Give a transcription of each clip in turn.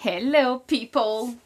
Hello, people.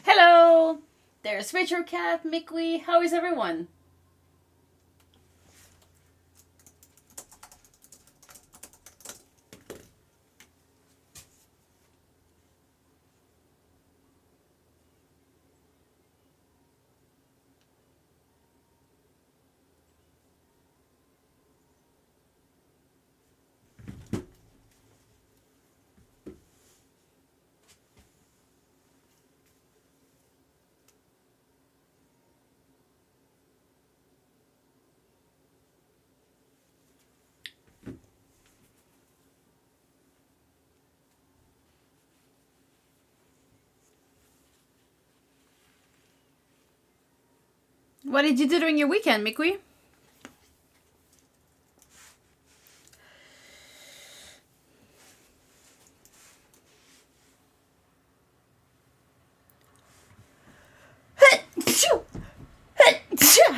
Hello. There's Richard Cat, Mickey. How is everyone? What did you do during your weekend, Mickey?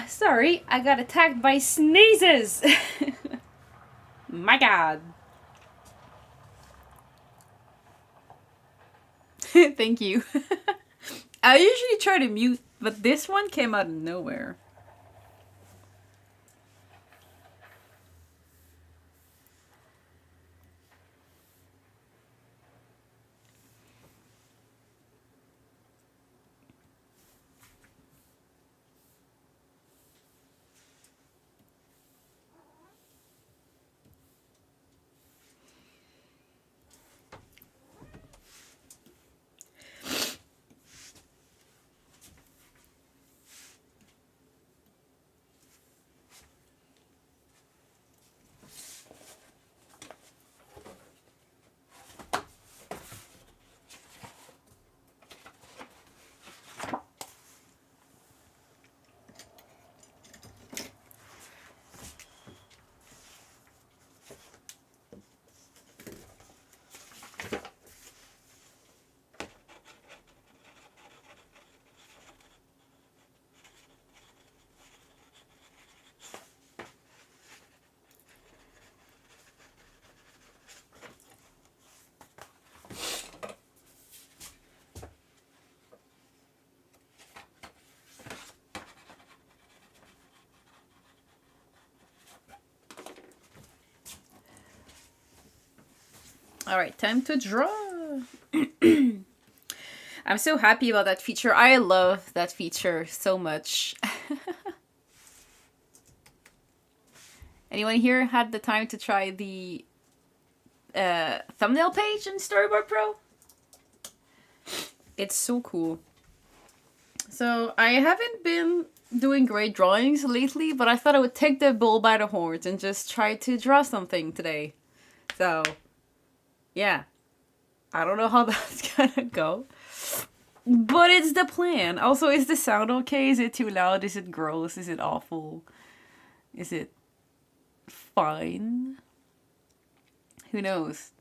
Sorry, I got attacked by sneezes. My God. Thank you. I usually try to mute, but this one came out of nowhere. All right, time to draw. I'm so happy about that feature. I love that feature so much. Anyone here had the time to try the thumbnail page in Storyboard Pro. It's so cool. So I haven't been doing great drawings lately, but I thought I would take the bull by the horns and just try to draw something today. So yeah, I don't know how that's gonna go, but it's the plan. Also, is the sound okay? Is it too loud? Is it gross? Is it awful? Is it fine? Who knows?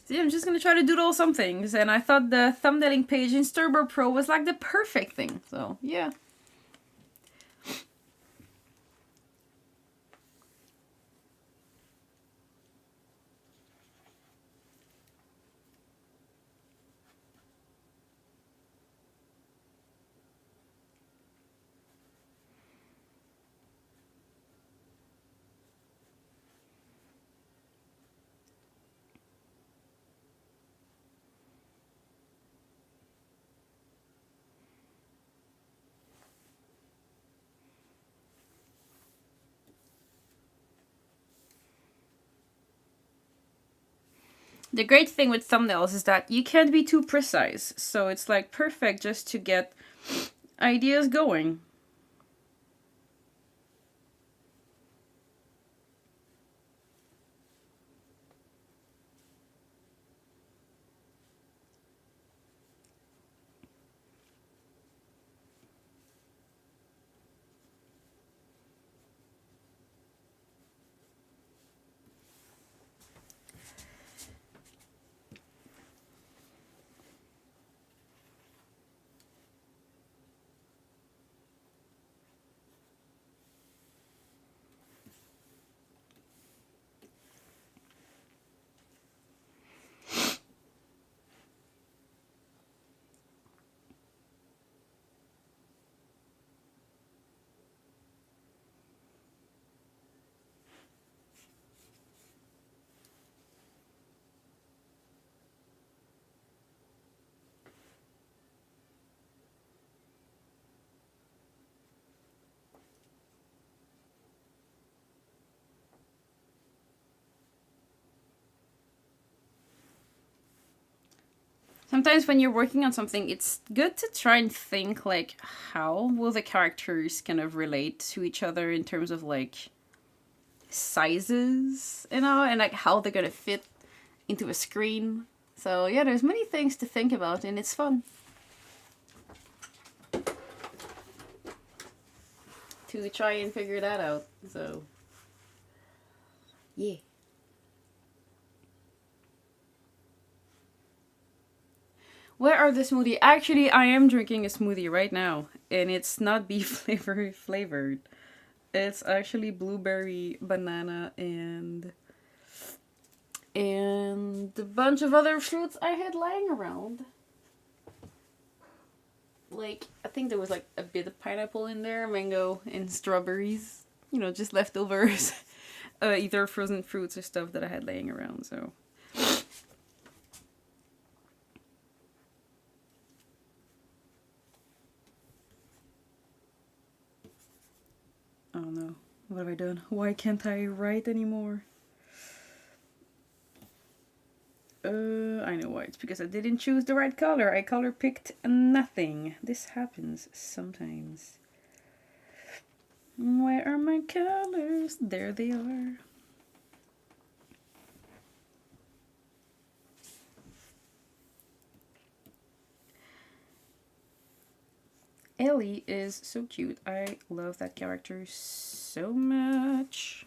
So yeah, I'm just gonna try to doodle some things, and I thought the thumbnailing page in Storyboard Pro was like the perfect thing. So yeah. The great thing with thumbnails is that you can't be too precise, so it's like perfect just to get ideas going. Sometimes when you're working on something, it's good to try and think like, how will the characters kind of relate to each other in terms of like sizes, you know, and like how they're gonna fit into a screen. So yeah, there's many things to think about, and it's fun to try and figure that out. So yeah. Where are the smoothie? Actually, I am drinking a smoothie right now, and it's not beef flavored. It's actually blueberry, banana, and a bunch of other fruits I had lying around. Like, I think there was like a bit of pineapple in there, mango, and strawberries. You know, just leftovers. Either frozen fruits or stuff that I had laying around, so. Oh no, what have I done? Why can't I write anymore? I know why. It's because I didn't choose the right color. I color picked nothing. This happens sometimes. Where are my colors? There they are. Ellie is so cute. I love that character so much.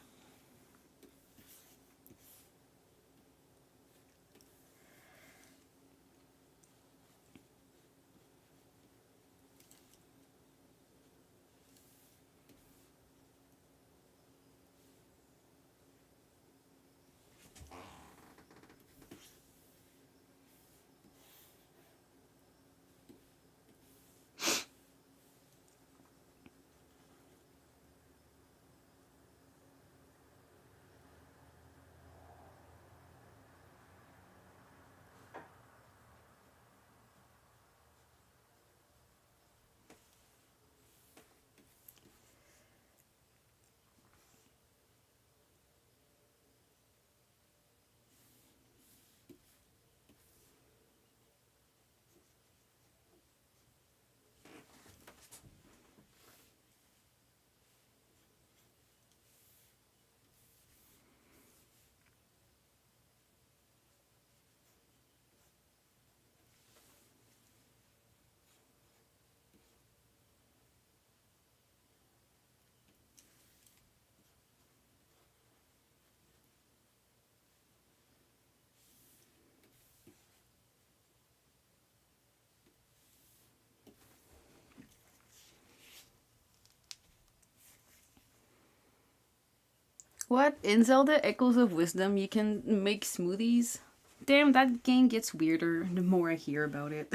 What? In Zelda Echoes of Wisdom, you can make smoothies? Damn, that game gets weirder the more I hear about it.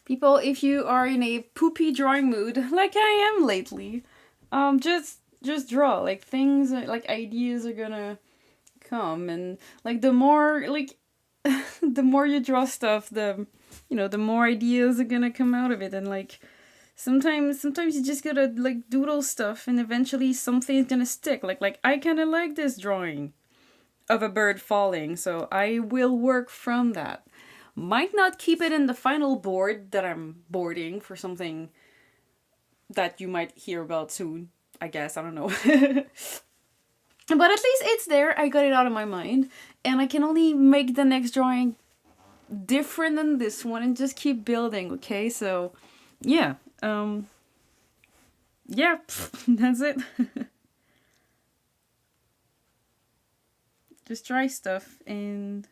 People, if you are in a poopy drawing mood, like I am lately, just draw. Like things, like ideas are gonna come, and like the more like the more you draw stuff, the more ideas are gonna come out of it, and like sometimes you just gotta like doodle stuff, and eventually something's gonna stick. Like I kind of like this drawing of a bird falling, so I will work from that. Might not keep it in the final board that I'm boarding for something that you might hear about soon. I guess, I don't know. But at least it's there. I got it out of my mind. And I can only make the next drawing different than this one and just keep building, okay? So, yeah. Yeah, that's it. Just try stuff and it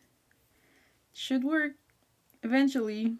should work eventually.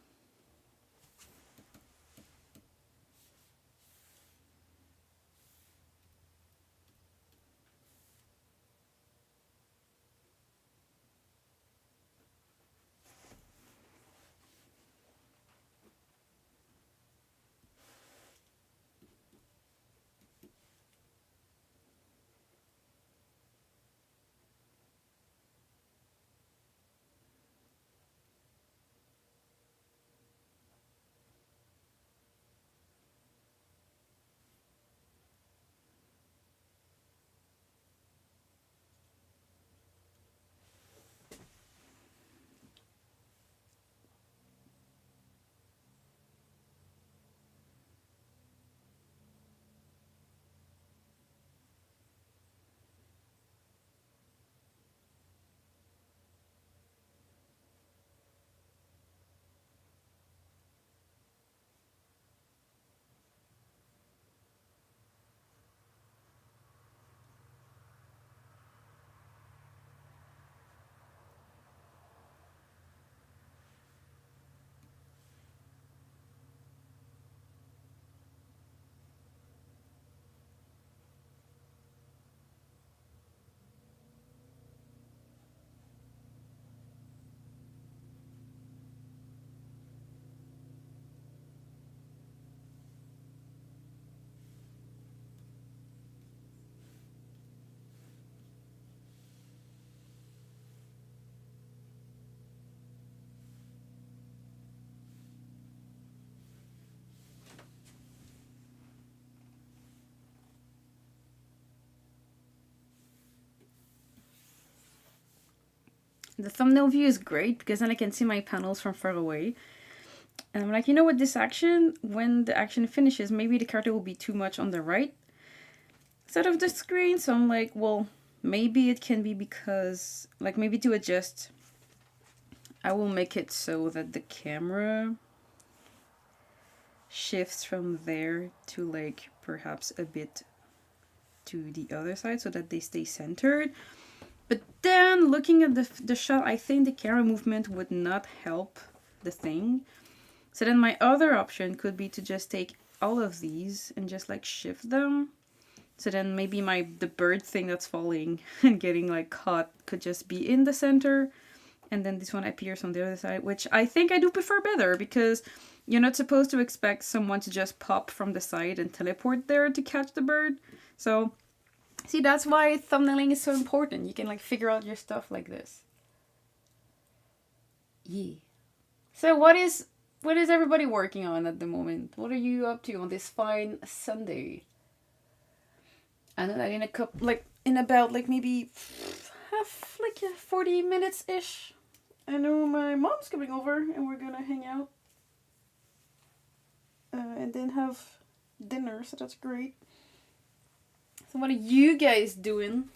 The thumbnail view is great because then I can see my panels from far away. And I'm like, you know what, this action, when the action finishes, maybe the character will be too much on the right side of the screen. So I'm like, well, maybe it can be because, like, maybe to adjust, I will make it so that the camera shifts from there to like perhaps a bit to the other side so that they stay centered. But then looking at the shot, I think the camera movement would not help the thing. So then my other option could be to just take all of these and just like shift them. So then maybe the bird thing that's falling and getting like caught could just be in the center. And then this one appears on the other side, which I think I do prefer better because you're not supposed to expect someone to just pop from the side and teleport there to catch the bird. So, see, that's why thumbnailing is so important. You can like figure out your stuff like this. Yeah. So what is everybody working on at the moment? What are you up to on this fine Sunday? I know that in a couple, like in about like maybe half, like 40 minutes ish. I know my mom's coming over and we're gonna hang out and then have dinner, so that's great. So what are you guys doing?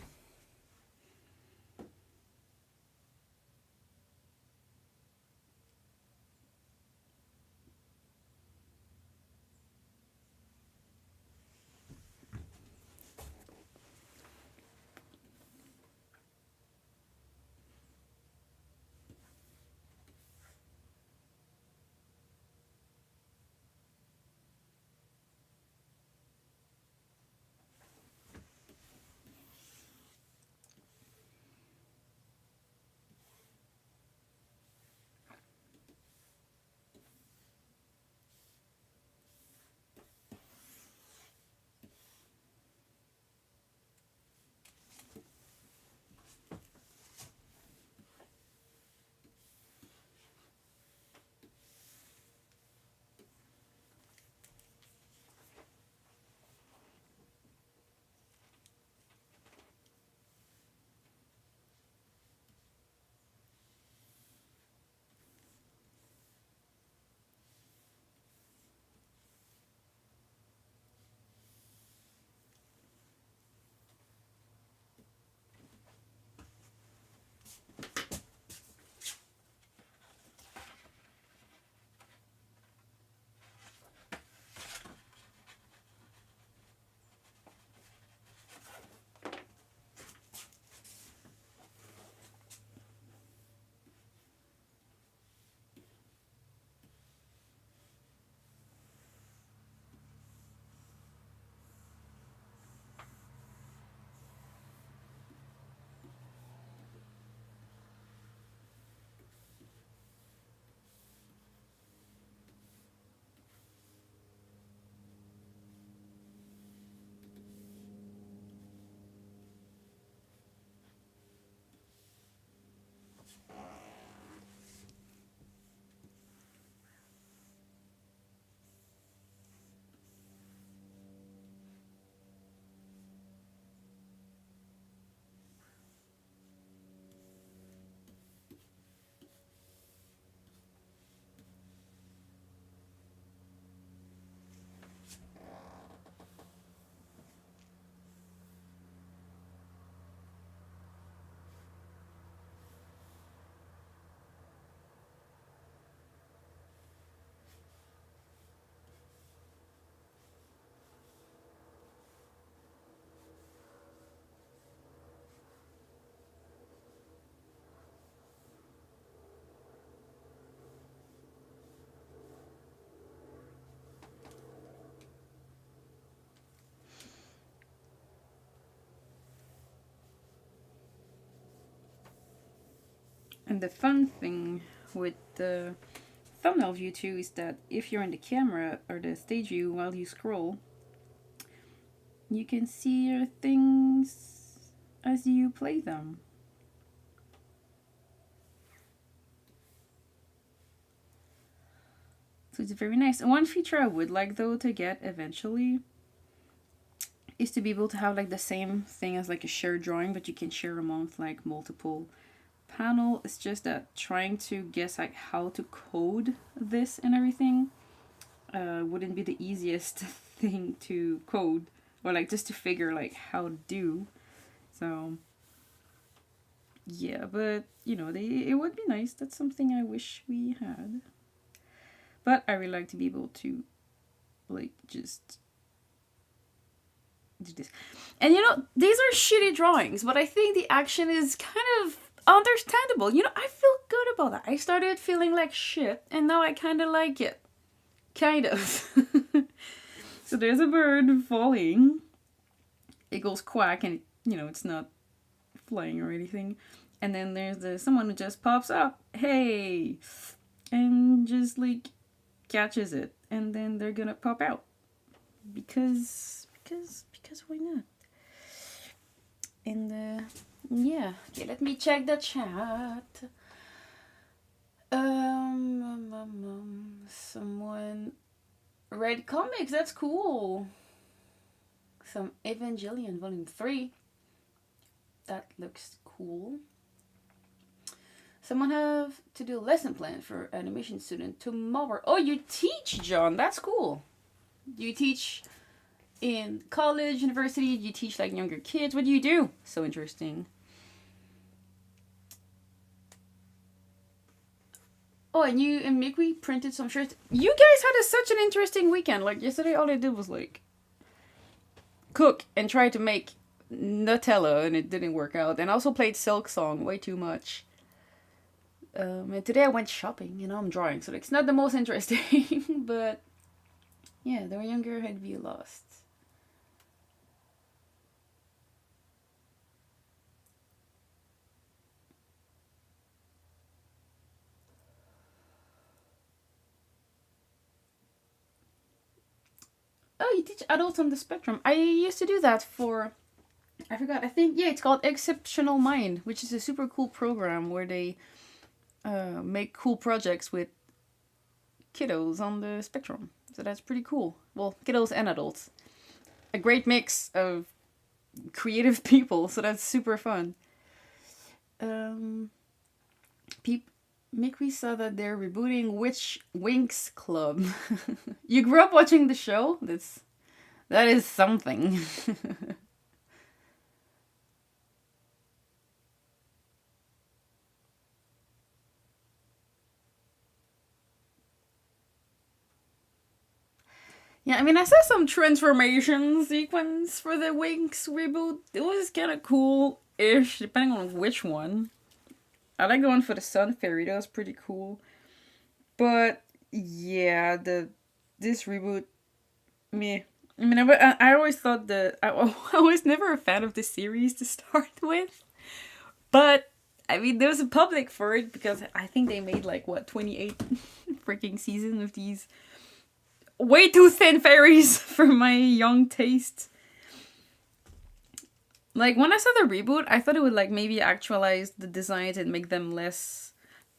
And the fun thing with the thumbnail view too is that if you're in the camera or the stage view while you scroll, you can see your things as you play them. So it's very nice. And one feature I would like though to get eventually is to be able to have like the same thing as like a shared drawing, but you can share among like multiple panel. It's just that trying to guess like how to code this and everything wouldn't be the easiest thing to code, or like just to figure like how to do. So yeah, but you know, it would be nice. That's something I wish we had. But I really like to be able to like just do this. And you know, these are shitty drawings, but I think the action is kind of understandable. You know, I feel good about that. I started feeling like shit, and now I kind of like it. Kind of. So there's a bird falling. It goes quack, and you know, it's not flying or anything. And then there's someone who just pops up, hey, and just like catches it, and then they're gonna pop out because why not? And yeah, okay, let me check the chat. Someone read comics. That's cool. Some Evangelion Volume 3. That looks cool. Someone have to do a lesson plan for animation student tomorrow. Oh, you teach, John. That's cool. You teach in college, university? You teach like younger kids? What do you do? So interesting. Oh, and you and Mickey printed some shirts. You guys had such an interesting weekend. Like yesterday, all I did was like cook and try to make Nutella, and it didn't work out. And I also played Silk Song way too much. And today I went shopping. You know, I'm drawing, so it's not the most interesting. But yeah, they were younger, I'd be lost. Oh, you teach adults on the spectrum. I used to do that for, I forgot, I think, yeah, it's called Exceptional Mind, which is a super cool program where they make cool projects with kiddos on the spectrum. So that's pretty cool. Well, kiddos and adults. A great mix of creative people, so that's super fun. Mick, we saw that they're rebooting Winx Club. You grew up watching the show? That is something. Yeah, I mean, I saw some transformation sequence for the Winx reboot. It was kind of cool-ish, depending on which one. I like the one for the Sun Fairy. That was pretty cool. But yeah, this reboot, me. I mean, I always thought I was never a fan of the series to start with. But I mean, there was a public for it because I think they made like what 28 freaking seasons of these way too thin fairies for my young taste. Like when I saw the reboot, I thought it would like maybe actualize the designs and make them less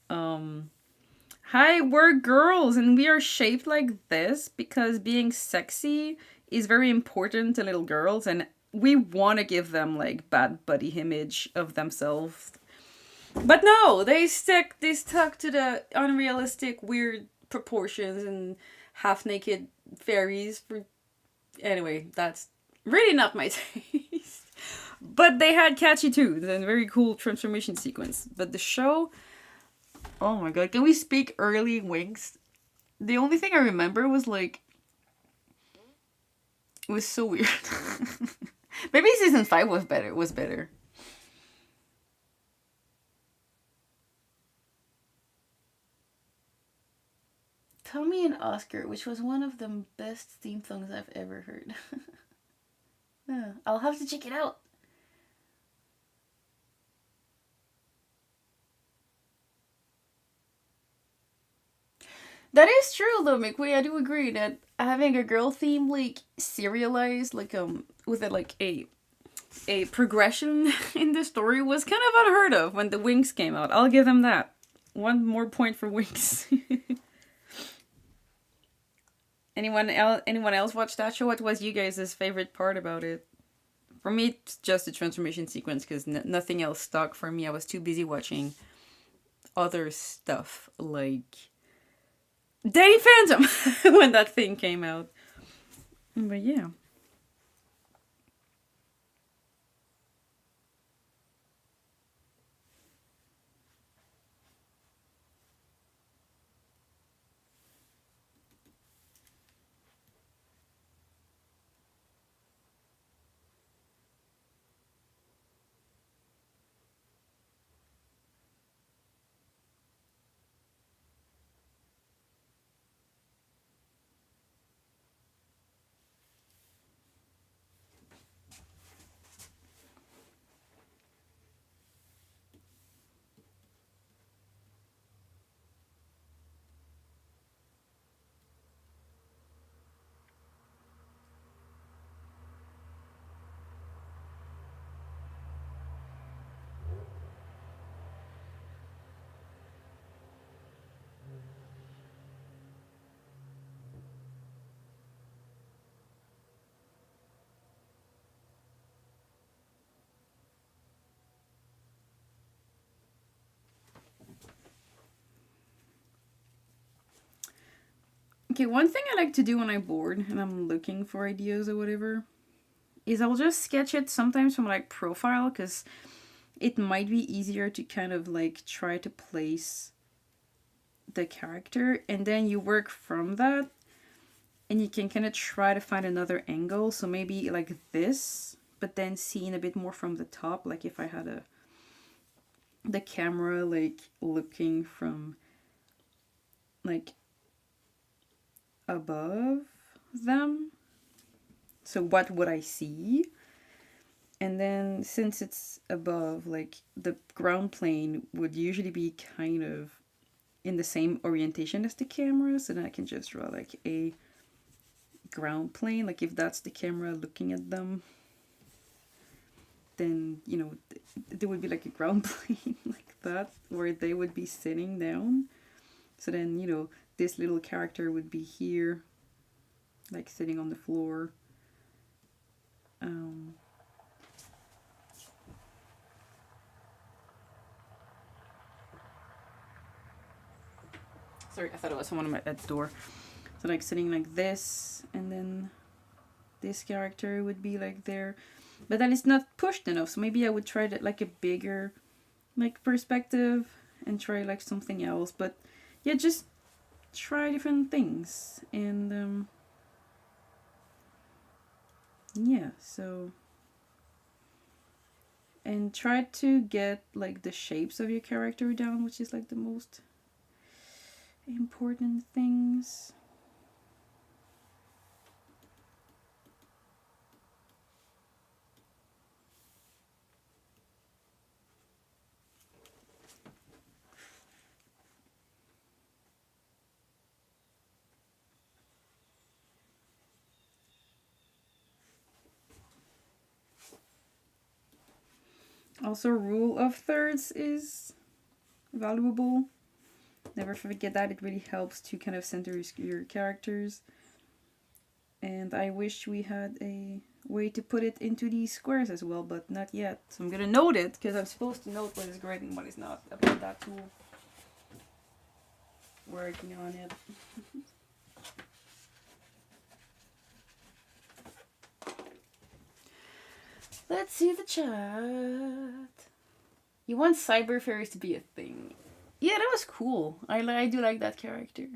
hi, we're girls and we are shaped like this because being sexy is very important to little girls and we want to give them like bad body image of themselves. But no, they stuck to the unrealistic weird proportions and half naked fairies for anyway, that's really not my taste. But they had catchy tunes and very cool transformation sequence. But the show, oh my god, can we speak early Winx? The only thing I remember was like, it was so weird. Maybe season 5 was better. Tommy and Oscar, which was one of the best theme songs I've ever heard. Yeah, I'll have to check it out. That is true though, McQueen. I do agree that having a girl theme like serialized, like with a progression in the story was kind of unheard of when the Winx came out. I'll give them that. One more point for Winx. Anyone else watch that show? What was you guys' favorite part about it? For me, it's just the transformation sequence because nothing else stuck for me. I was too busy watching other stuff like Danny Phantom when that thing came out. But yeah. Okay, one thing I like to do when I'm bored and I'm looking for ideas or whatever is I'll just sketch it sometimes from like profile, because it might be easier to kind of like try to place the character, and then you work from that and you can kind of try to find another angle. So maybe like this, but then seeing a bit more from the top, like if I had the camera like looking from like above them. So what would I see? And then since it's above, like the ground plane would usually be kind of in the same orientation as the camera. So then I can just draw like a ground plane. Like if that's the camera looking at them, then, you know, there would be like a ground plane like that where they would be sitting down. So then, you know, this little character would be here, like sitting on the floor. Sorry, I thought it was someone at the door. So like sitting like this, and then this character would be like there. But then it's not pushed enough, so maybe I would try to like a bigger like perspective and try like something else. But yeah, just try different things. And yeah, so, and try to get like the shapes of your character down, which is like the most important things. Also, rule of thirds is valuable. Never forget that. It really helps to kind of center your characters. And I wish we had a way to put it into these squares as well, but not yet. So I'm gonna note it, because I'm supposed to note what is great and what is not about that tool. Working on it. Let's see the chat. You want Cyber Fairies to be a thing. Yeah, that was cool. I do like that character.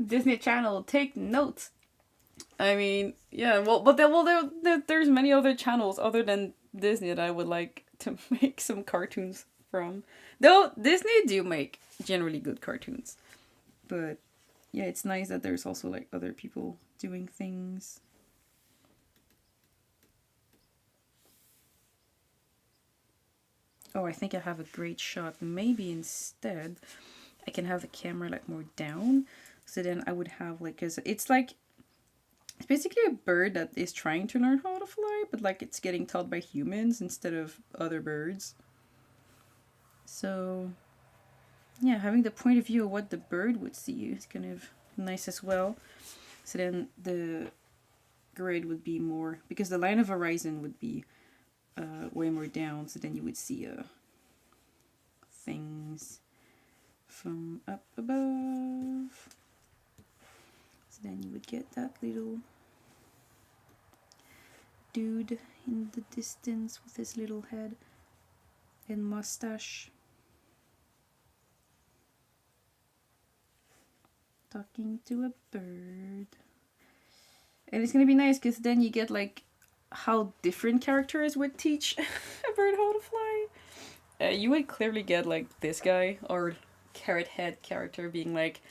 Disney Channel, take notes. I mean, yeah, well, but there's many other channels other than Disney that I would like to make some cartoons from. Though Disney do make generally good cartoons. But yeah, it's nice that there's also like other people doing things. Oh, I think I have a great shot. Maybe instead I can have the camera like more down. So then I would have like, cause it's like, it's basically a bird that is trying to learn how to fly, but like it's getting taught by humans instead of other birds. So yeah, having the point of view of what the bird would see is kind of nice as well. So then the grid would be more, because the line of horizon would be way more down, so then you would see things from up above. So then you would get that little dude in the distance with his little head and mustache talking to a bird. And it's gonna be nice because then you get like how different characters would teach a bird how to fly. You would clearly get like this guy or carrot head character being like,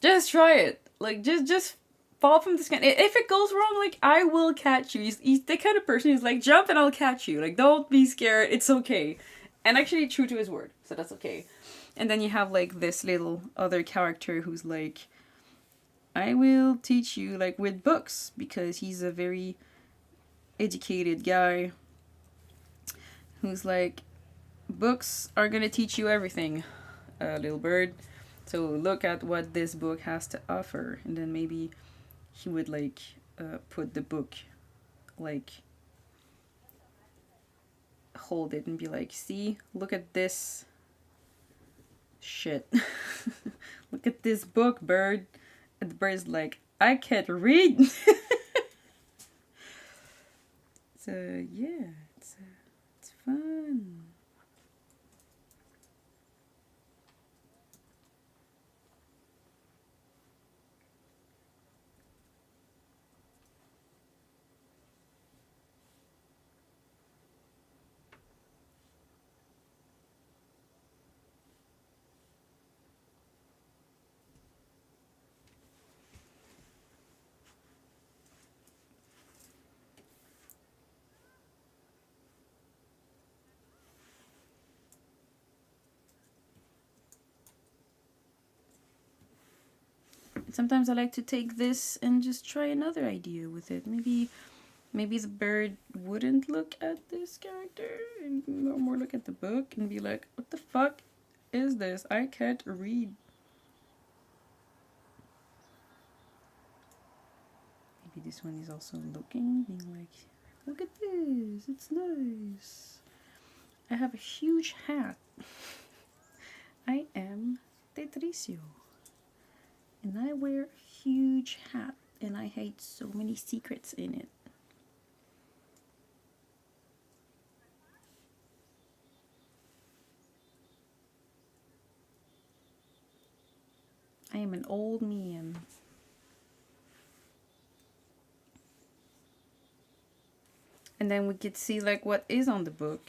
just try it, like just fall from the sky. If it goes wrong, like I will catch you. He's the kind of person who's like, jump and I'll catch you. Like don't be scared, it's okay. And actually true to his word, so that's okay. And then you have like this little other character who's like, I will teach you like with books, because he's a very educated guy who's like, books are gonna teach you everything, little bird. So look at what this book has to offer. And then maybe he would like put the book like hold it and be like, see, look at this shit. Look at this book, bird. And the bird's like, I can't read. So yeah, it's fun. Sometimes I like to take this and just try another idea with it. Maybe the bird wouldn't look at this character and more look at the book and be like, what the fuck is this? I can't read. Maybe this one is also looking, being like, look at this, it's nice. I have a huge hat. I am Tetricio. And I wear a huge hat, and I hide so many secrets in it. I am an old man. And then we could see like what is on the book.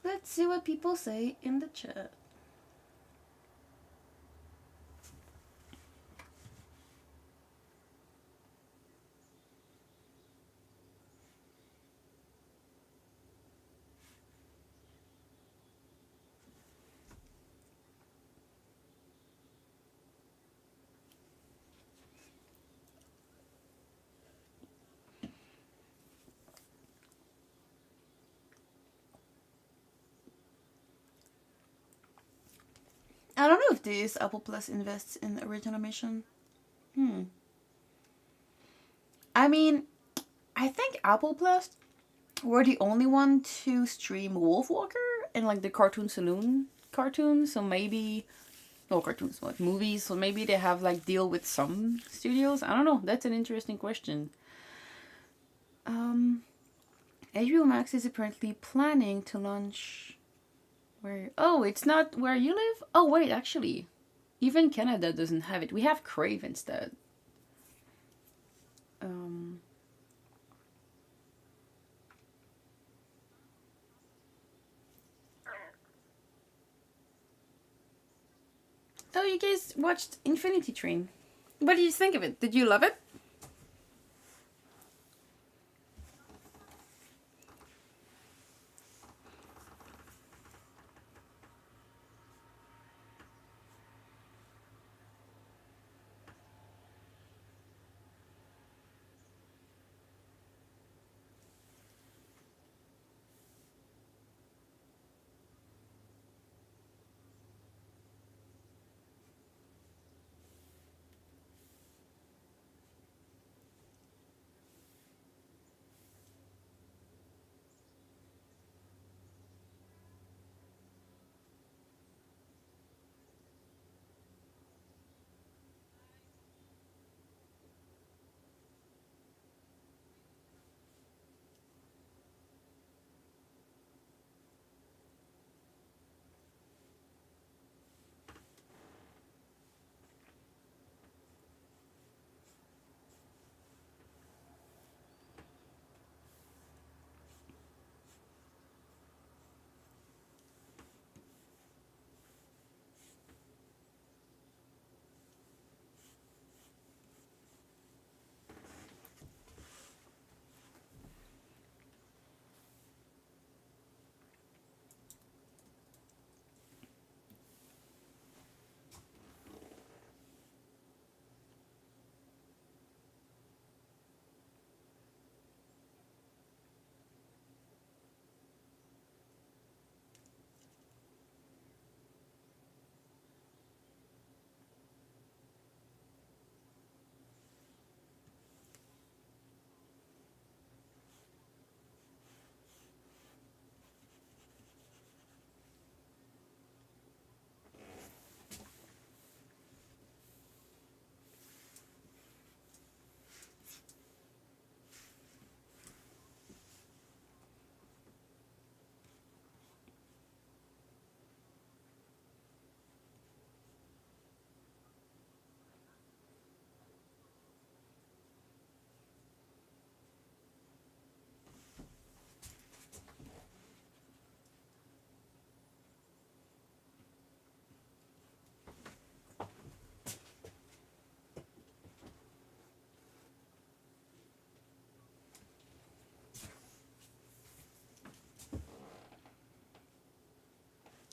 Let's see what people say in the chat. I don't know if this Apple Plus invests in original mission. I mean, I think Apple Plus were the only one to stream Wolfwalker and like the Cartoon Saloon cartoons. So maybe, no cartoons, like movies. So maybe they have like deal with some studios. I don't know. That's an interesting question. HBO Max is apparently planning to launch. Where? Oh, it's not where you live. Oh wait, actually, even Canada doesn't have it. We have Crave instead. Oh, you guys watched Infinity Train. What did you think of it? Did you love it?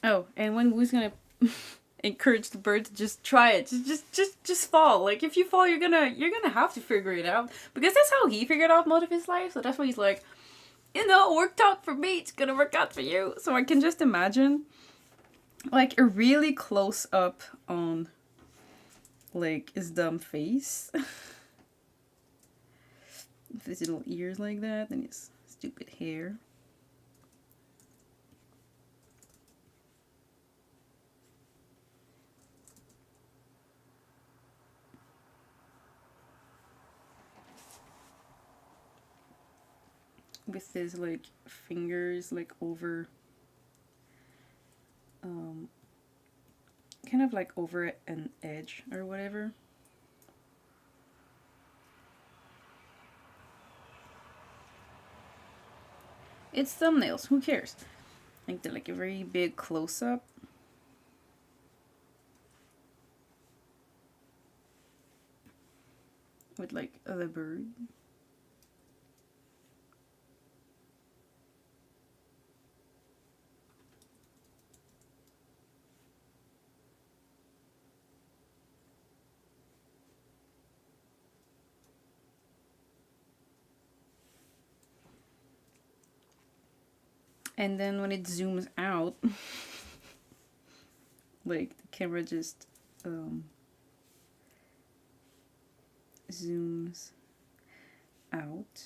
Oh, and when Woo's gonna encourage the bird to just try it, just fall. Like if you fall, you're gonna have to figure it out, because that's how he figured out most of his life. So that's why he's like, you know, it worked out for me, it's gonna work out for you. So I can just imagine like a really close up on like his dumb face. With his little ears like that and his stupid hair. With his like fingers like over kind of like over an edge or whatever. It's thumbnails, who cares? Like they're like a very big close-up. With like the bird. And then when it zooms out, like the camera just zooms out.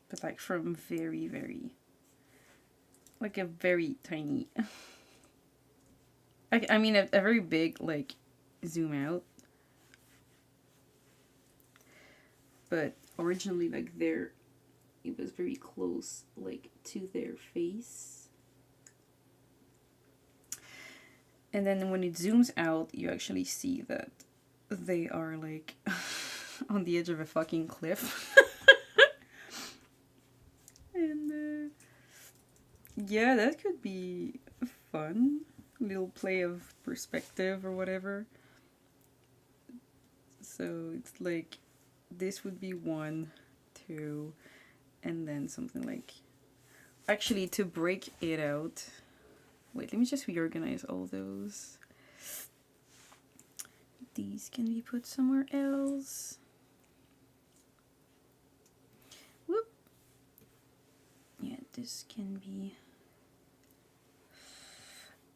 But like from very, very, like a very tiny, I mean a very big like zoom out. But originally like there, it was very close like to their face. And then when it zooms out, you actually see that they are like on the edge of a fucking cliff. And yeah, that could be fun. Little play of perspective or whatever. So it's like this would be 1, 2, and then something like, actually to break it out, wait, let me just reorganize all those. These can be put somewhere else. Whoop. Yeah, this can be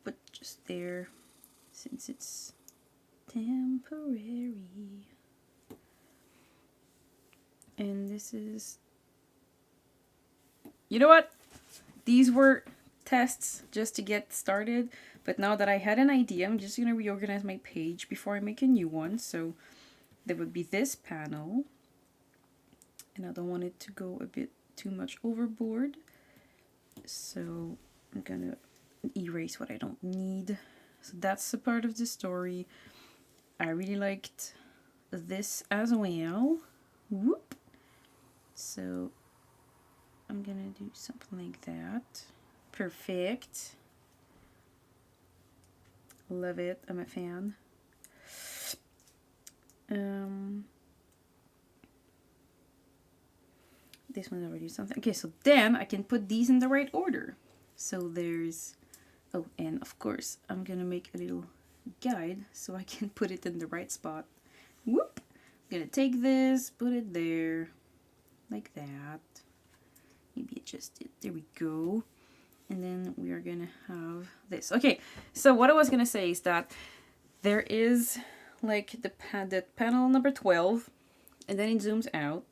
put just there since it's temporary. And this is, you know what? These were tests just to get started, but now that I had an idea, I'm just gonna reorganize my page before I make a new one. So there would be this panel, and I don't want it to go a bit too much overboard. So I'm gonna erase what I don't need. So that's a part of the story. I really liked this as well. Whoop. So I'm gonna do something like that. Perfect. Love it. I'm a fan. This one's already something. Okay, so then I can put these in the right order. So there's, oh, and of course I'm gonna make a little guide so I can put it in the right spot. Whoop! I'm gonna take this, put it there, like that. Maybe adjust it. There we go. And then we are gonna have this. Okay, so what I was gonna say is that there is like the panel number 12, and then it zooms out.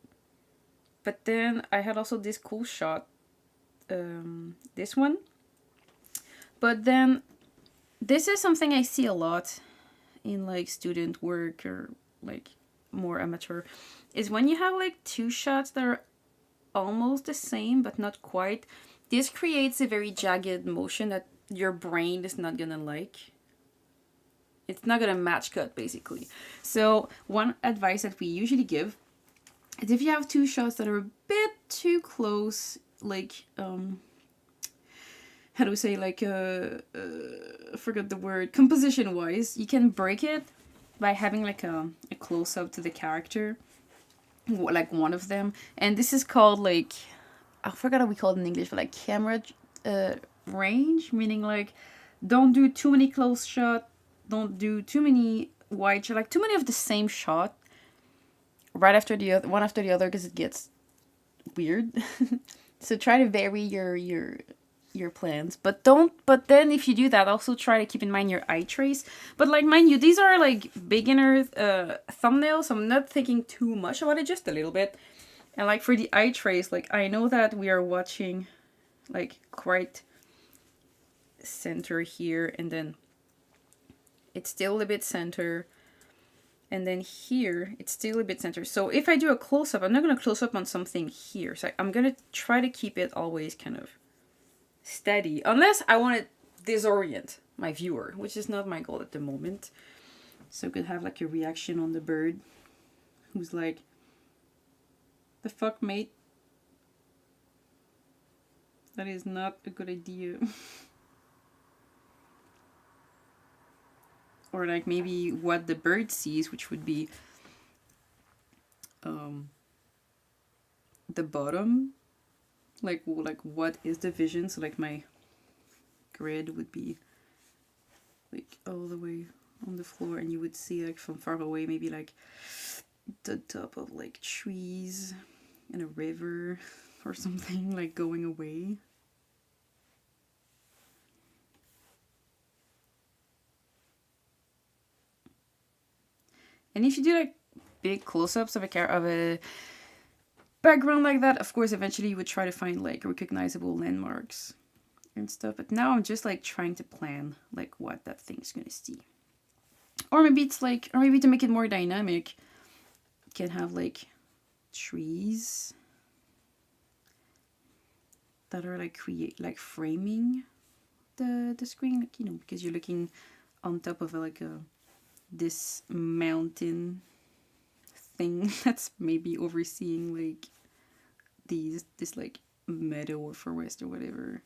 But then I had also this cool shot, this one. But then this is something I see a lot in like student work or like more amateur, is when you have like 2 shots that are almost the same but not quite. This creates a very jagged motion that your brain is not gonna like. It's not gonna match cut basically. So one advice that we usually give is if you have 2 shots that are a bit too close, like how do we say, like, I forgot the word, composition wise, you can break it by having like a close up to the character, like one of them. And this is called like, I forgot how we call it in English, but like camera uh, range, meaning like don't do too many close shot, don't do too many wide shot, like too many of the same shot right after the other, one after the other, because it gets weird. So try to vary your plans, but don't, but then if you do that, also try to keep in mind your eye trace. But like, mind you, these are like beginner thumbnails, so I'm not thinking too much about it, just a little bit. And like for the eye trace, like I know that we are watching like quite center here, and then it's still a bit center, and then here it's still a bit center. So if I do a close-up, I'm not going to close up on something here, so I'm going to try to keep it always kind of steady, unless I want to disorient my viewer, which is not my goal at the moment. So could have like a reaction on the bird who's like, the fuck, mate? That is not a good idea. Or like maybe what the bird sees, which would be the bottom. Like what is the vision? So like my grid would be like all the way on the floor, and you would see like from far away maybe like the top of like trees and a river or something like going away. And if you do like big close-ups of a background like that, of course eventually you would try to find like recognizable landmarks and stuff. But now I'm just like trying to plan like what that thing's gonna see. Or maybe it's like, or maybe to make it more dynamic, you can have like trees that are like framing the screen, like, you know, because you're looking on top of this mountain thing that's maybe overseeing like this like meadow or forest or whatever.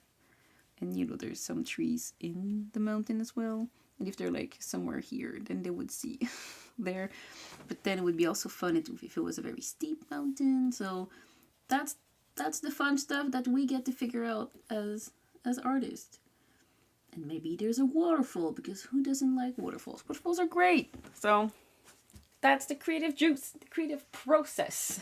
And you know, there's some trees in the mountain as well, and if they're like somewhere here, then they would see there. But then it would be also fun if it was a very steep mountain. So that's the fun stuff that we get to figure out as artists. And maybe there's a waterfall, because who doesn't like waterfalls? Waterfalls are great. So that's the creative juice, the creative process.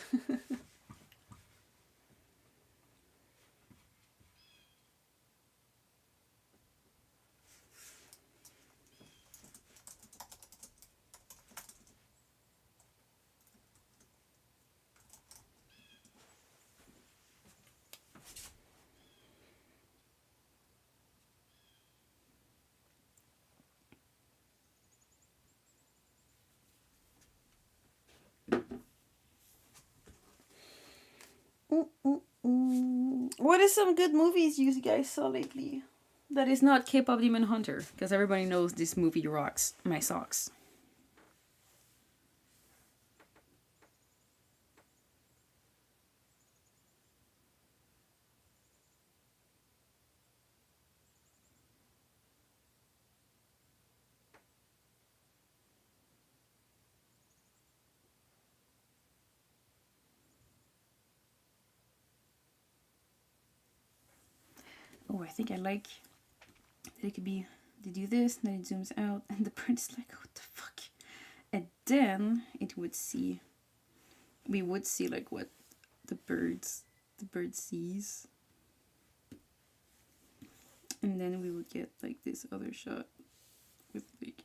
What is some good movies you guys saw lately that is not K-pop Demon Hunter? Because everybody knows this movie rocks my socks. Oh, I think I like that it could be, they do this, and then it zooms out, and the bird is like, what the fuck? And then it would see, we would see like what the bird sees. And then we would get like this other shot with like,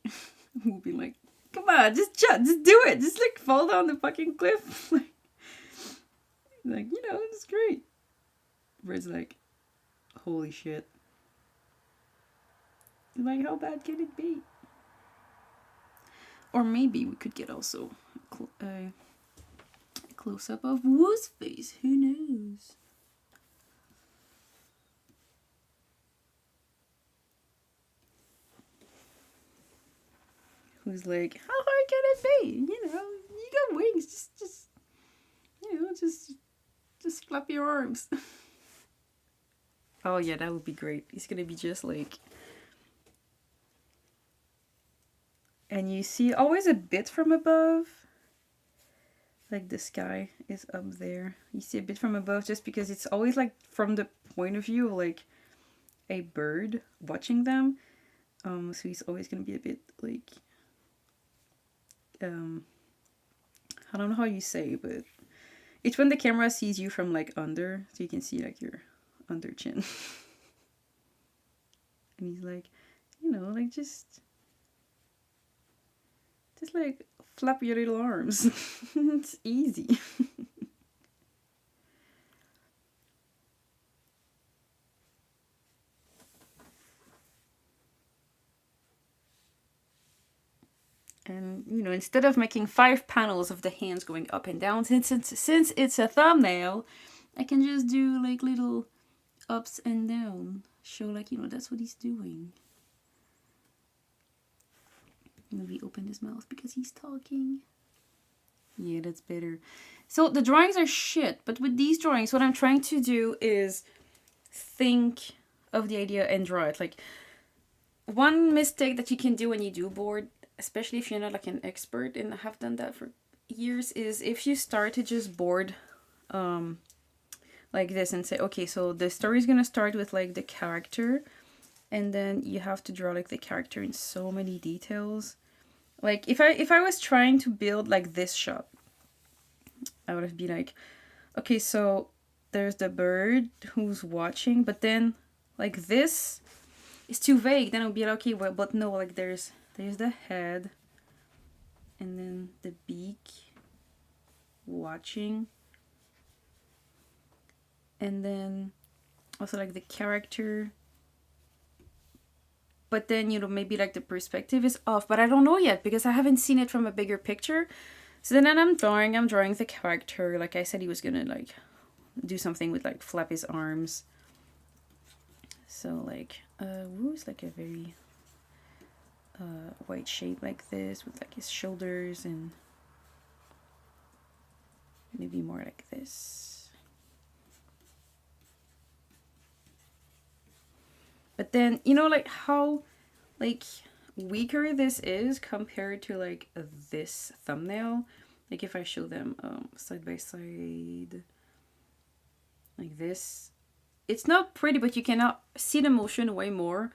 we'll be like, come on, just do it. Just like fall down the fucking cliff. like, you know, it's great. Bird's like, holy shit. Like, how bad can it be? Or maybe we could get also a close-up of Woo's face. Who knows? Who's like, how hard can it be? You know, you got wings. Just you know, just flap your arms. Oh yeah, that would be great. It's gonna be just like, and you see always a bit from above, like the sky is up there. You see a bit from above just because it's always like from the point of view of like a bird watching them. So he's always gonna be a bit like, I don't know how you say, but it's when the camera sees you from like under, so you can see like your under chin. And he's like, you know, like just like flap your little arms. It's easy. And you know, instead of making 5 panels of the hands going up and down, since it's a thumbnail, I can just do like little ups and down. Show like, you know, that's what he's doing. Maybe open his mouth because he's talking. Yeah, that's better. So the drawings are shit, but with these drawings, what I'm trying to do is think of the idea and draw it. Like, one mistake that you can do when you do board, especially if you're not like an expert and have done that for years, is if you start to just board like this and say, okay, so the story is gonna start with like the character, and then you have to draw like the character in so many details. Like if I was trying to build like this shot, I would have been like, okay, so there's the bird who's watching, but then like this is too vague. Then it would be like, okay, well, but no, like there's the head, and then the beak watching, and then also like the character. But then, you know, maybe like the perspective is off, but I don't know yet because I haven't seen it from a bigger picture. So then I'm drawing the character. Like I said, he was gonna like do something with like flap his arms. So like, Wu's like a very white shape like this with like his shoulders, and maybe more like this. But then, you know, like how like weaker this is compared to like this thumbnail. Like if I show them side by side like this, it's not pretty, but you cannot see the motion way more,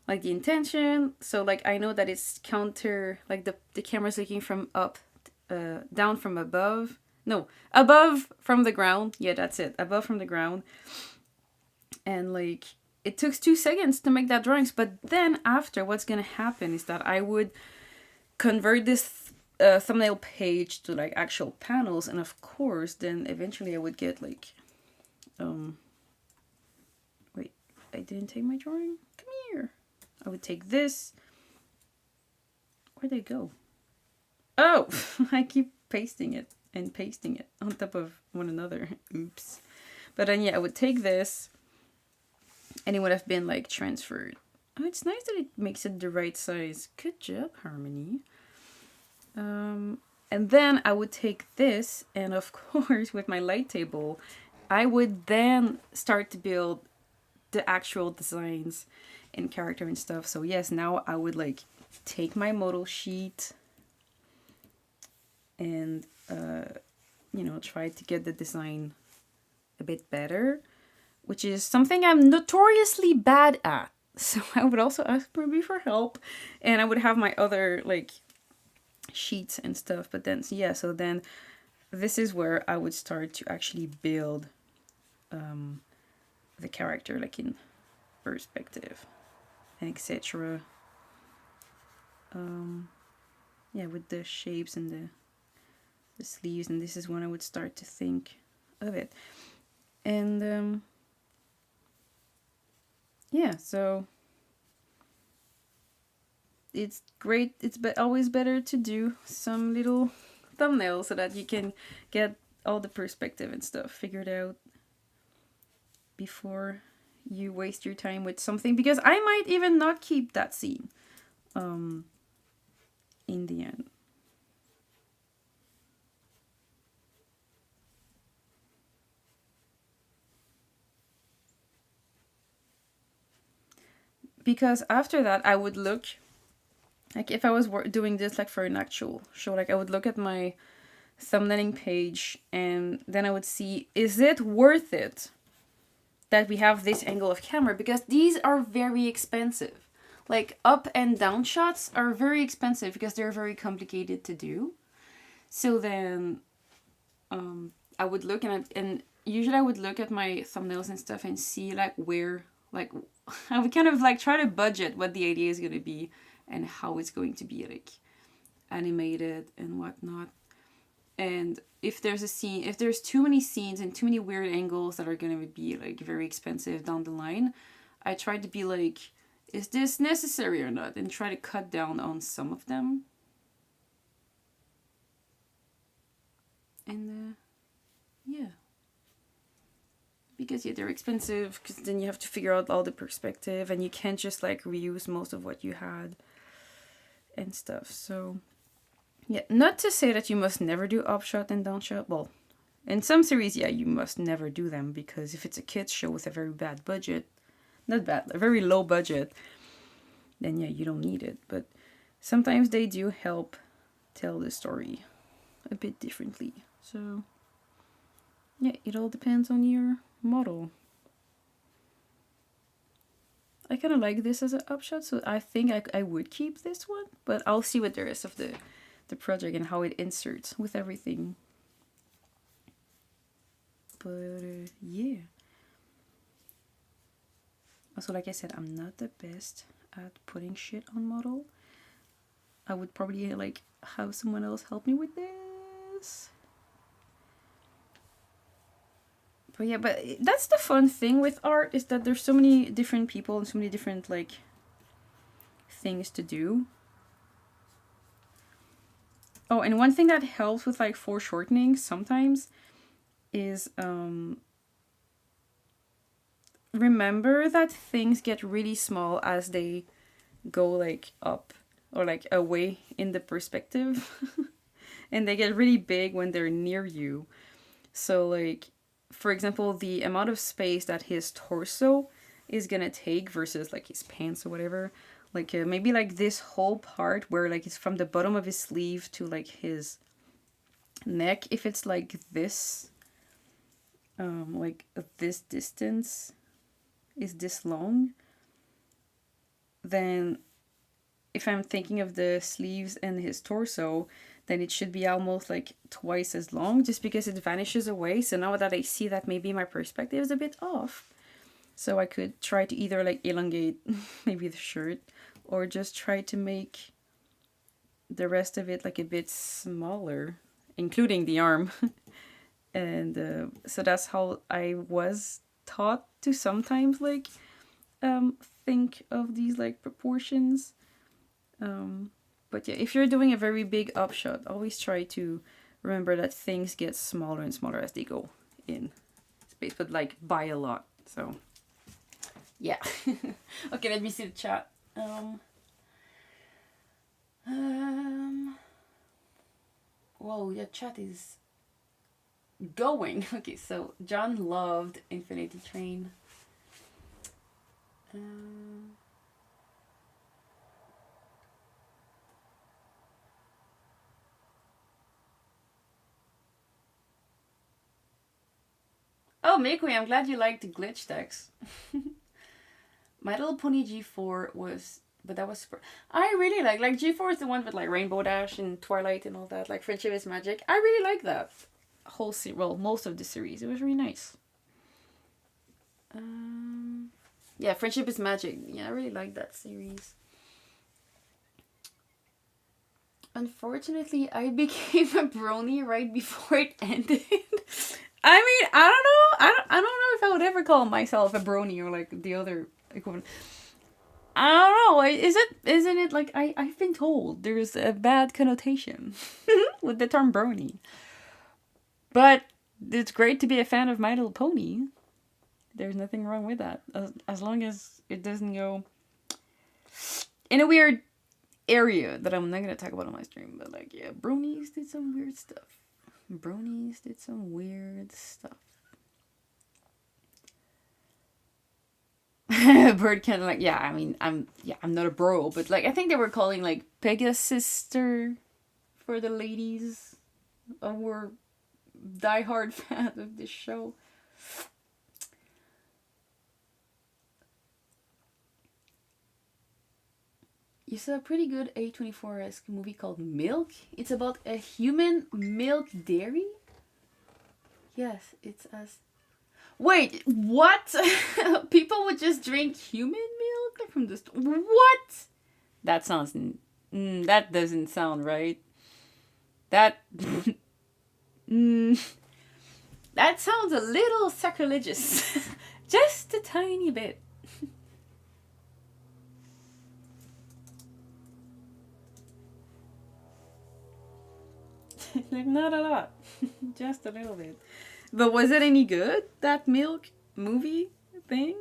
like the intention. So like I know that it's counter, like the camera's looking from up, down from above. No, above from the ground. Yeah, that's it. Above from the ground. And like it took 2 seconds to make that drawings, but then after, what's gonna happen is that I would convert this thumbnail page to like actual panels, and of course then eventually I would get like wait, I didn't take my drawing. Come here. I would take this. Where'd they go? Oh, I keep pasting it and pasting it on top of one another. Oops. But then yeah, I would take this, and it would have been like transferred. Oh, it's nice that it makes it the right size. Good job, Harmony. And then I would take this, and of course with my light table, I would then start to build the actual designs and character and stuff. So yes, now I would like take my model sheet and you know, try to get the design a bit better, which is something I'm notoriously bad at. So I would also ask Ruby for help, and I would have my other like sheets and stuff. But then yeah, so then this is where I would start to actually build the character like in perspective and etc. Yeah, with the shapes and the sleeves, and this is when I would start to think of it. And yeah, so it's great. It's always better to do some little thumbnails so that you can get all the perspective and stuff figured out before you waste your time with something, because I might even not keep that scene in the end. because after that I would look, like if I was doing this like for an actual show, like I would look at my thumbnailing page and then I would see, is it worth it that we have this angle of camera? Because these are very expensive. Like up and down shots are very expensive because they're very complicated to do. So then I would look and usually I would look at my thumbnails and stuff and see like where, like I would kind of like try to budget what the idea is going to be and how it's going to be like animated and whatnot. And if there's a scene, if there's too many scenes and too many weird angles that are going to be like very expensive down the line, I try to be like, is this necessary or not? And try to cut down on some of them. And yeah. Because yeah, they're expensive, because then you have to figure out all the perspective and you can't just like reuse most of what you had and stuff. So yeah, not to say that you must never do upshot and downshot. Well, in some series, yeah, you must never do them, because if it's a kids show with a very bad budget, not bad, a very low budget, then yeah, you don't need it. But sometimes they do help tell the story a bit differently. So yeah, it all depends on your model. I kind of like this as an upshot, so I think I would keep this one, but I'll see what the rest of the project and how it inserts with everything. But yeah. Also, like I said, I'm not the best at putting shit on model. I would probably like have someone else help me with this. But yeah, but that's the fun thing with art, is that there's so many different people and so many different like things to do. Oh, and one thing that helps with like foreshortening sometimes is remember that things get really small as they go like up or like away in the perspective. And they get really big when they're near you. So like, for example, the amount of space that his torso is gonna take versus like his pants or whatever. Like maybe like this whole part where like it's from the bottom of his sleeve to like his neck. If it's like this distance is this long, then if I'm thinking of the sleeves and his torso, then it should be almost like twice as long, just because it vanishes away. So now that I see that maybe my perspective is a bit off, so I could try to either like elongate maybe the shirt, or just try to make the rest of it like a bit smaller, including the arm. And so that's how I was taught to sometimes like think of these like proportions. But yeah, if you're doing a very big upshot, always try to remember that things get smaller and smaller as they go in space, but like by a lot. So yeah. Okay, let me see the chat. Whoa, yeah, chat is going. Okay, so John loved Infinity Train. Oh, Makeway, I'm glad you liked the glitch decks. My Little Pony G4 was, but that was super. I really like G4 is the one with like Rainbow Dash and Twilight and all that, like Friendship is Magic. I really like that whole well, most of the series. It was really nice. Yeah, Friendship is Magic. Yeah, I really like that series. Unfortunately, I became a brony right before it ended. I mean, I don't know. I don't know if I would ever call myself a brony or like the other equivalent. I don't know. Isn't it like I've been told there's a bad connotation with the term brony. But it's great to be a fan of My Little Pony. There's nothing wrong with that, as long as it doesn't go in a weird area that I'm not gonna talk about on my stream. But like, yeah, bronies did some weird stuff. Bronies did some weird stuff. word kind of like, yeah, I mean, I'm not a bro, but like I think they were calling like Pegasus sister for the ladies who were diehard fans of this show. You saw a pretty good A24-esque movie called Milk. It's about a human milk dairy. Yes, it's as. Wait, what? People would just drink human milk like from the what? That sounds. That doesn't sound right. That. That sounds a little sacrilegious. Just a tiny bit. Like, not a lot. Just a little bit. But was it any good, that milk movie thing?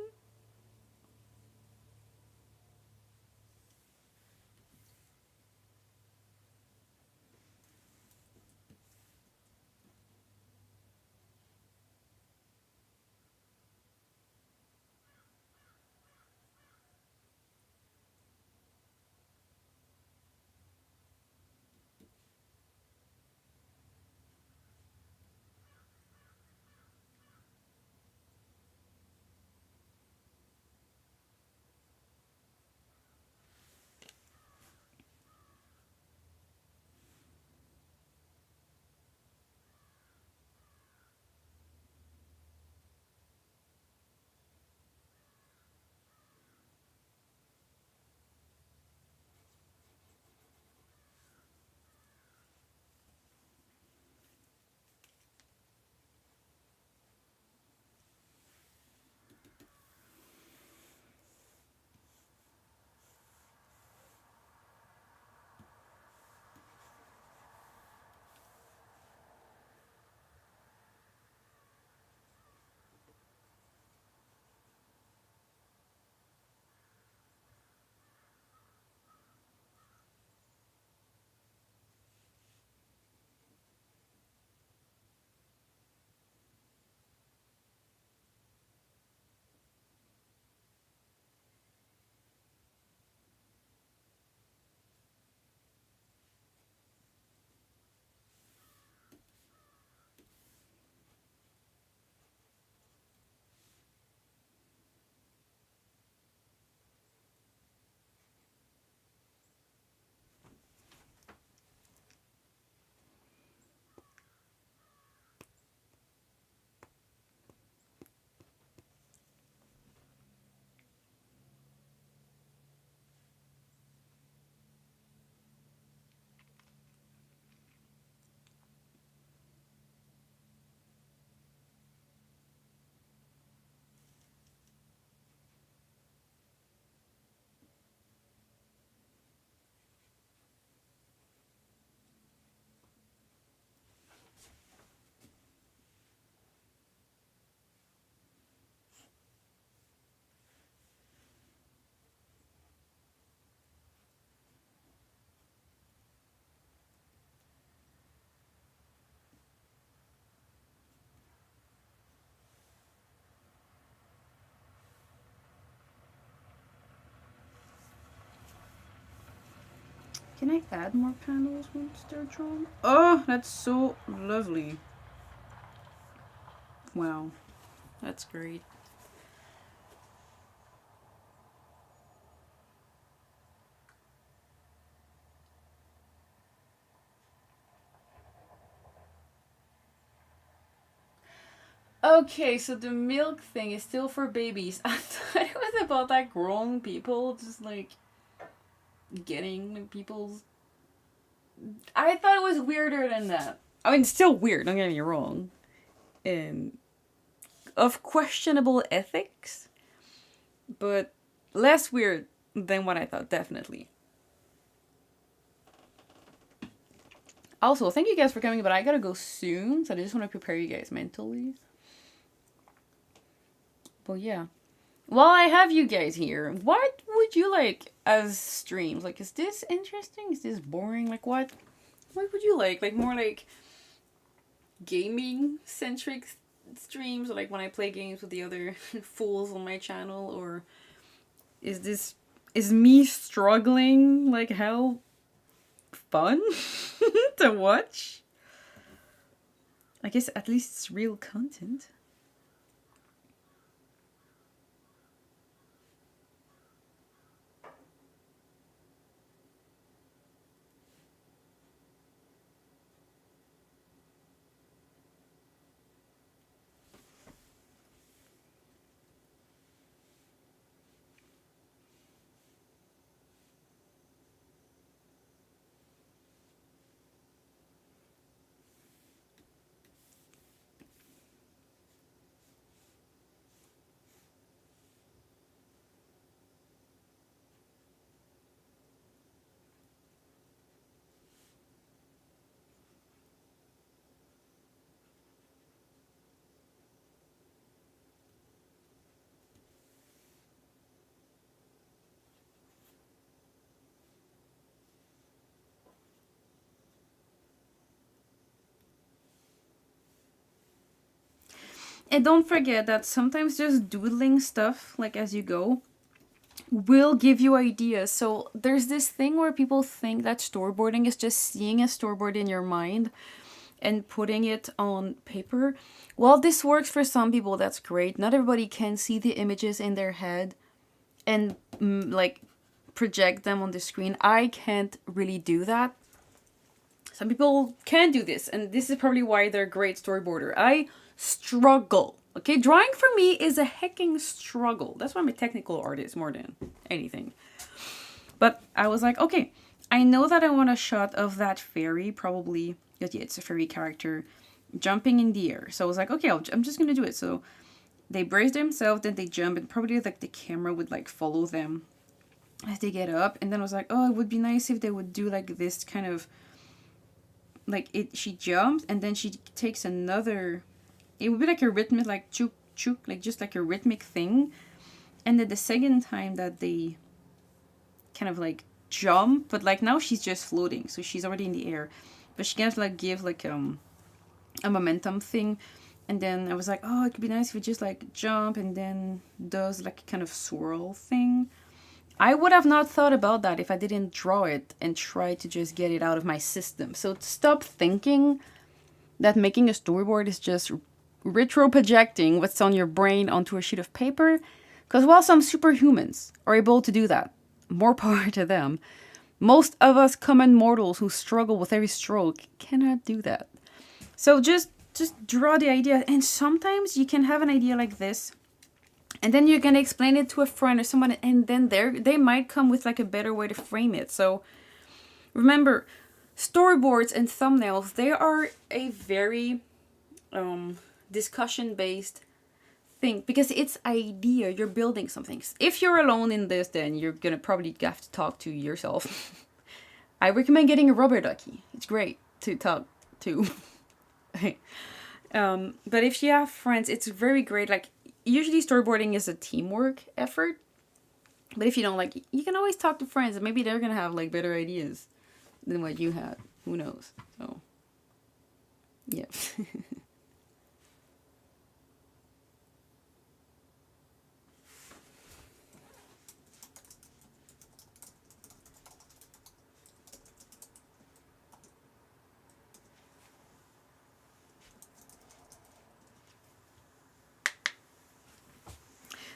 Can I add more panels once they're drawn? Oh, that's so lovely. Wow, that's great. Okay, so the milk thing is still for babies. I thought it was about like grown people just like getting people's. I thought it was weirder than that. I mean, it's still weird, don't get me wrong. And of questionable ethics, but less weird than what I thought, definitely. Also, thank you guys for coming, but I gotta go soon, so I just want to prepare you guys mentally. But yeah. While I have you guys here, what would you like as streams? Like, is this interesting? Is this boring? Like, what? What would you like? Like, more like gaming centric streams, or like when I play games with the other fools on my channel, or is me struggling like hell fun to watch? I guess at least it's real content. And don't forget that sometimes just doodling stuff, like as you go, will give you ideas. So there's this thing where people think that storyboarding is just seeing a storyboard in your mind and putting it on paper. Well, this works for some people, that's great. Not everybody can see the images in their head and like project them on the screen. I can't really do that. Some people can do this, and this is probably why they're a great storyboarder. I struggle. Okay, drawing for me is a hecking struggle. That's why I'm a technical artist more than anything. But I was like, okay, I know that I want a shot of that fairy, probably, because yeah, it's a fairy character, jumping in the air. So I was like, okay, I'm just gonna do it. So they brace themselves, then they jump, and probably like the camera would like follow them as they get up. And then I was like, oh, it would be nice if they would do like this kind of, like she jumps and then she takes another, it would be like a rhythmic, like chuk chuk, like just like a rhythmic thing. And then the second time that they kind of like jump, but like now she's just floating, so she's already in the air, but she can't like give like a momentum thing. And then I was like, oh, it could be nice if it just like jump and then does like a kind of swirl thing. I would have not thought about that if I didn't draw it and try to just get it out of my system. So stop thinking that making a storyboard is just retro projecting what's on your brain onto a sheet of paper. Because while some superhumans are able to do that, more power to them, most of us common mortals who struggle with every stroke cannot do that. So just draw the idea. And sometimes you can have an idea like this, and then you're going to explain it to a friend or someone, and then they might come with like a better way to frame it. So remember, storyboards and thumbnails, they are a very discussion-based thing, because it's idea, you're building something. If you're alone in this, then you're going to probably have to talk to yourself. I recommend getting a rubber ducky. It's great to talk to. But if you have friends, it's very great. Like, usually storyboarding is a teamwork effort, but if you don't, like, you can always talk to friends and maybe they're gonna have like better ideas than what you had. Who knows? So yeah.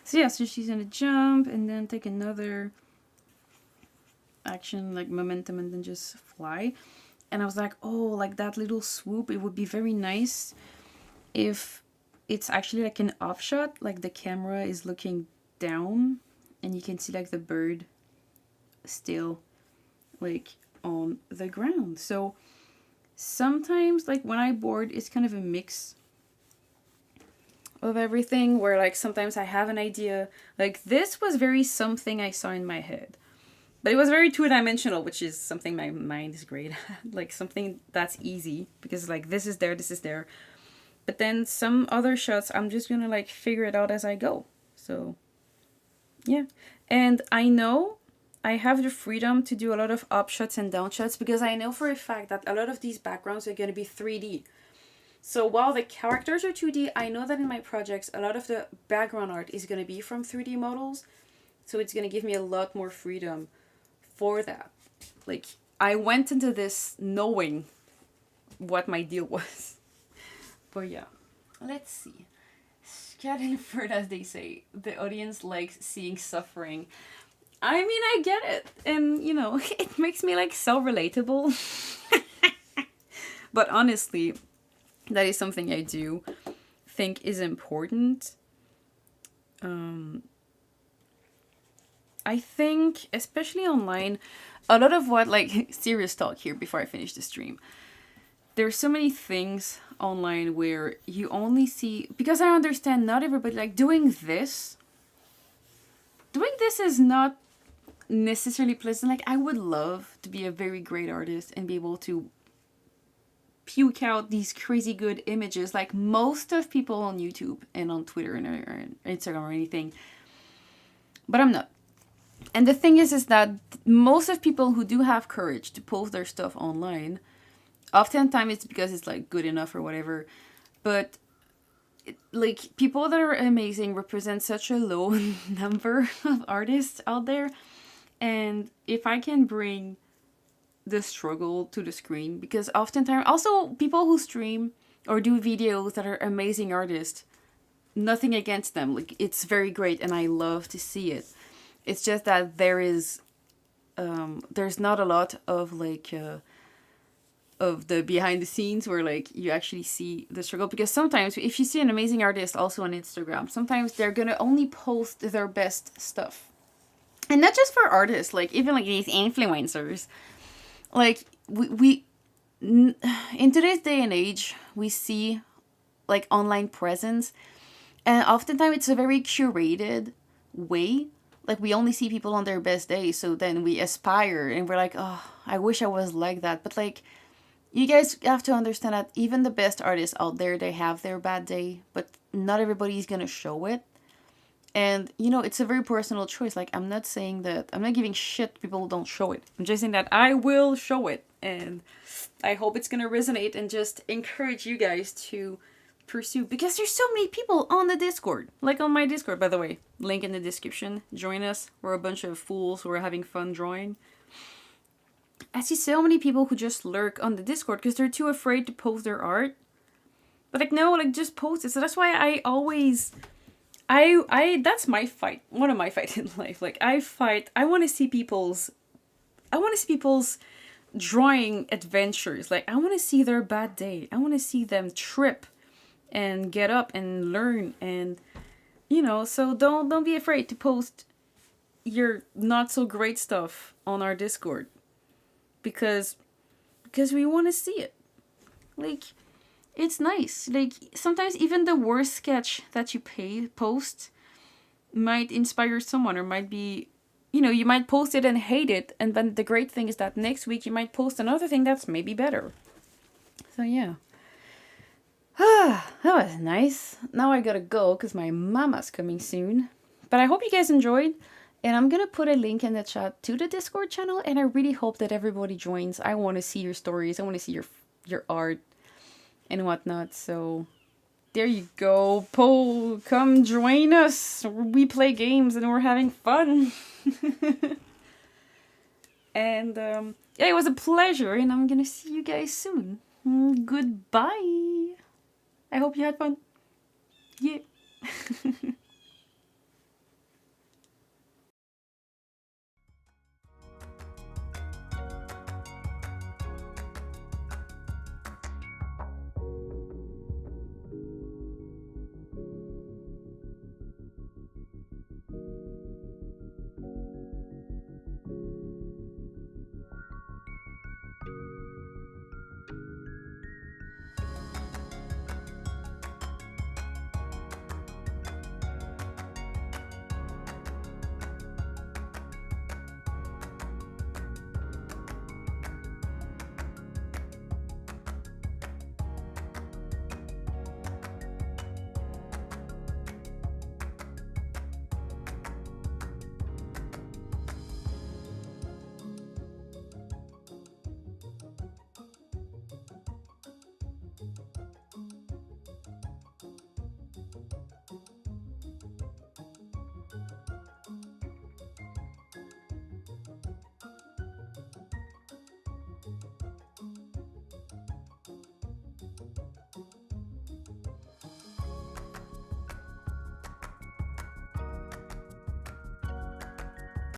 So yeah, so she's gonna jump and then take another action, like momentum, and then just fly. And I was like, oh, like that little swoop, it would be very nice if it's actually like an offshot, like the camera is looking down and you can see like the bird still like on the ground. So sometimes, like when I board, it's kind of a mix of everything, where like sometimes I have an idea, like this was very something I saw in my head, but it was very two-dimensional, which is something my mind is great at. Like something that's easy, because like this is there, but then some other shots I'm just gonna like figure it out as I go. So yeah. And I know I have the freedom to do a lot of up shots and down shots, because I know for a fact that a lot of these backgrounds are going to be 3D. So while the characters are 2D, I know that in my projects, a lot of the background art is going to be from 3D models. So it's gonna give me a lot more freedom for that. Like, I went into this knowing what my deal was. But yeah, let's see. Schadenfreude, as they say, the audience likes seeing suffering. I mean, I get it. And, you know, it makes me like so relatable. But honestly, that is something I do think is important. I think, especially online, a lot of what, like, serious talk here before I finish the stream. There's so many things online where you only see, because I understand not everybody, like, doing this is not necessarily pleasant. Like, I would love to be a very great artist and be able to puke out these crazy good images like most of people on YouTube and on Twitter and or Instagram or anything. But I'm not. And the thing is that most of people who do have courage to post their stuff online, oftentimes it's because it's like good enough or whatever. But like, people that are amazing represent such a low number of artists out there. And if I can bring the struggle to the screen, because oftentimes also people who stream or do videos that are amazing artists, nothing against them, like, it's very great and I love to see it. It's just that there's not a lot of like of the behind the scenes where like you actually see the struggle. Because sometimes if you see an amazing artist also on Instagram, sometimes they're gonna only post their best stuff. And not just for artists, like even like these influencers. Like we in today's day and age, we see like online presence, and oftentimes it's a very curated way. Like, we only see people on their best day, so then we aspire and we're like, oh, I wish I was like that. But like, you guys have to understand that even the best artists out there, they have their bad day, but not everybody's gonna show it. And, you know, it's a very personal choice. Like, I'm not saying that, I'm not giving shit people don't show it. I'm just saying that I will show it. And I hope it's gonna resonate and just encourage you guys to pursue. Because there's so many people on the Discord. Like on my Discord, by the way. Link in the description. Join us. We're a bunch of fools who are having fun drawing. I see so many people who just lurk on the Discord because they're too afraid to post their art. But like, no, like, just post it. So that's why I always... that's my fight. One of my fights in life. Like, I want to see people's drawing adventures. Like, I want to see their bad day. I want to see them trip and get up and learn. And, you know, so don't be afraid to post your not so great stuff on our Discord. Because we want to see it. Like, it's nice. Like, sometimes even the worst sketch that you post might inspire someone, or might be, you know, you might post it and hate it, and then the great thing is that next week you might post another thing that's maybe better. So yeah. That was nice. Now I gotta go because my mama's coming soon. But I hope you guys enjoyed. And I'm gonna put a link in the chat to the Discord channel, and I really hope that everybody joins. I want to see your stories. I want to see your art and whatnot. So there you go. Come join us. We play games and we're having fun. And yeah, it was a pleasure, and I'm gonna see you guys soon. Goodbye. I hope you had fun. Yeah.